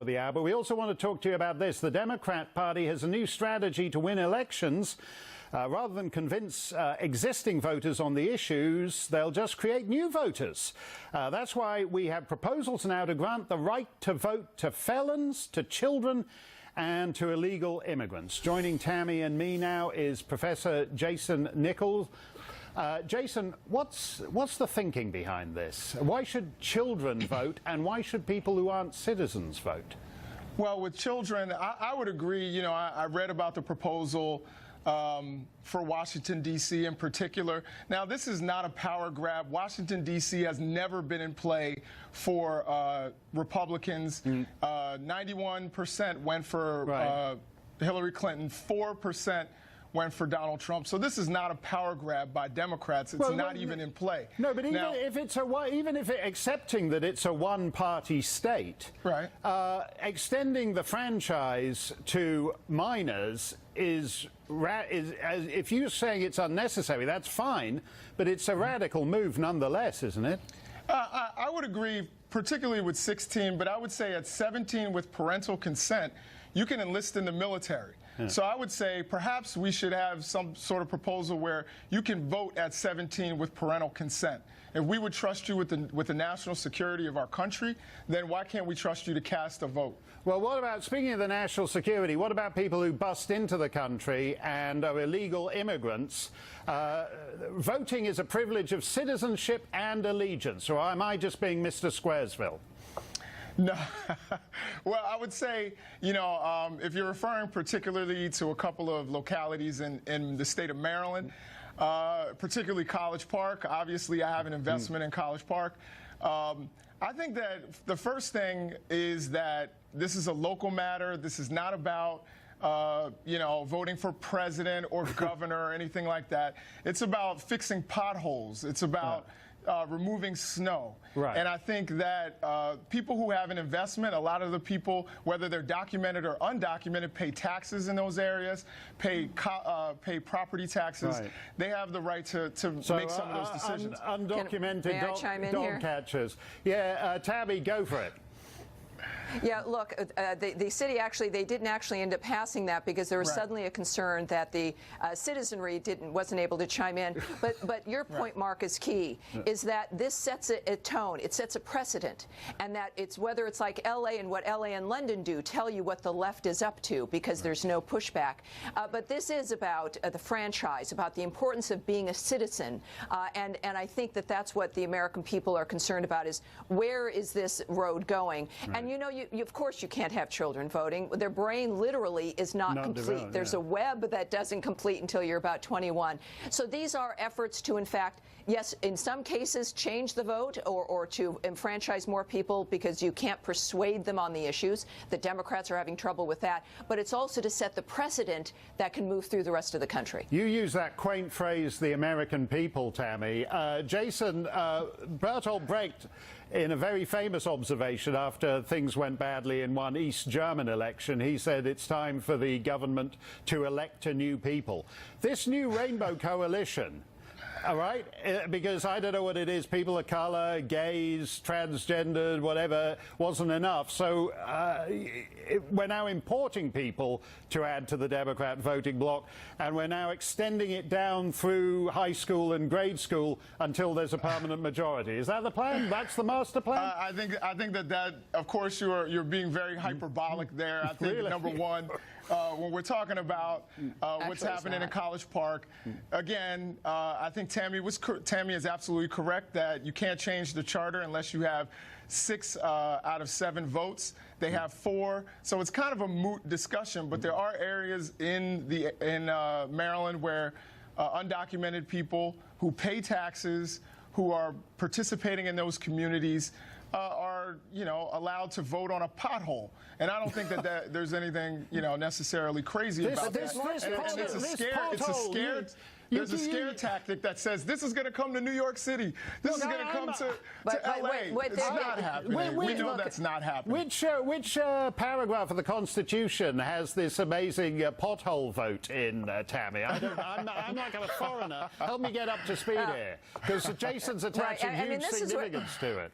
The hour, but we also want to talk to you about this. The Democrat Party has a new strategy to win elections. Rather than convince existing voters on the issues, they'll just create new voters. That's why we have proposals now to grant the right to vote to felons, to children, and to illegal immigrants. Joining Tammy and me now is Professor Jason Nichols. Jason, what's the thinking behind this? Why should children vote, and why should people who aren't citizens vote? Well, with children, I would agree. You know, I read about the proposal for Washington, D.C. in particular. Now, this is not a power grab. Washington, D.C. has never been in play for Republicans. 91% went for Hillary Clinton, 4% went for Donald Trump. So this is not a power grab by Democrats. It's not even in play. No, but even if accepting that it's a one-party state, right? Extending the franchise to minors is if you're saying it's unnecessary, that's fine, but it's a radical move nonetheless, isn't it? I would agree, particularly with 16, but I would say at 17 with parental consent, you can enlist in the military. Yeah. So I would say perhaps we should have some sort of proposal where you can vote at 17 with parental consent. If we would trust you with the national security of our country, then why can't we trust you to cast a vote? Well, what about, speaking of the national security, what about people who bust into the country and are illegal immigrants? Voting is a privilege of citizenship and allegiance, or am I just being Mr. Squaresville? No. Well, I would say, you know, if you're referring particularly to a couple of localities in the state of Maryland, particularly College Park, obviously I have an investment in College Park. I think that the first thing is that this is a local matter. This is not about you know, voting for president or governor or anything like that. It's about fixing potholes. It's about removing snow. Right. And I think that people who have an investment, a lot of the people, whether they're documented or undocumented, pay taxes in those areas, pay property taxes. Right. They have the right to make some of those decisions. Undocumented dog catchers. Yeah, Tabby, go for it. Yeah, look, the city actually, they didn't actually end up passing that because there was suddenly a concern that the citizenry wasn't able to chime in. But your point, Mark, is key, is that this sets a tone. It sets a precedent. And that it's whether it's like L.A. and what L.A. and London do tell you what the left is up to because there's no pushback. But this is about the franchise, about the importance of being a citizen. And I think that that's what the American people are concerned about is where is this road going? Right. And you know, of course you can't have children voting. Their brain literally is not complete. Developed, There's a web that doesn't complete until you're about 21. So these are efforts to, in fact, yes, in some cases change the vote or to enfranchise more people because you can't persuade them on the issues. The Democrats are having trouble with that. But it's also to set the precedent that can move through the rest of the country. You use that quaint phrase, the American people, Tammy. Jason, Bertolt Brecht, in a very famous observation after things went badly in one East German election, he said it's time for the government to elect a new people. This new Rainbow Coalition, all right, because I don't know what it is, people of color, gays, transgendered, whatever, wasn't enough. So we're now importing people to add to the Democrat voting bloc, and we're now extending it down through high school and grade school until there's a permanent majority. Is that the plan? That's the master plan? I think that of course you're being very hyperbolic there. I think number one, when we're talking about what's happening in College Park, again, I think Tammy is absolutely correct that you can't change the charter unless you have 6 out of 7 votes. They have 4, so it's kind of a moot discussion. But there are areas in Maryland where undocumented people who pay taxes, who are participating in those communities, are, you know, allowed to vote on a pothole. And I don't think that there's anything, you know, necessarily crazy about that. It's a scare. There's a scare tactic that says this is going to come to New York City. This is going to come to L.A. It's not happening. We know that's not happening. Which paragraph of the Constitution has this amazing pothole vote in, Tammy? I'm not like a foreigner. Help me get up to speed here, because Jason's attaching huge significance to it.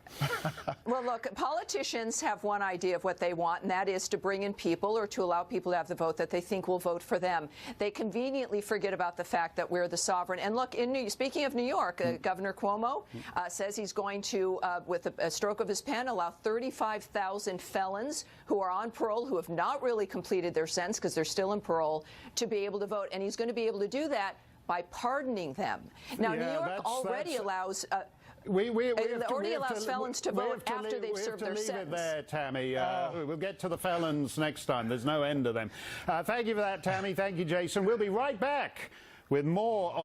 Well, look, politicians have one idea of what they want, and that is to bring in people or to allow people to have the vote that they think will vote for them. They conveniently forget about the fact that we're the sovereign. And look, speaking of New York, Governor Cuomo says he's going to, with a stroke of his pen, allow 35,000 felons who are on parole, who have not really completed their sentence because they're still in parole, to be able to vote. And he's going to be able to do that by pardoning them. Now, New York already allows... already allows felons to vote after they've served their sentence. Leave it there, Tammy. We'll get to the felons next time. There's no end to them. Thank you for that, Tammy. Thank you, Jason. We'll be right back with more.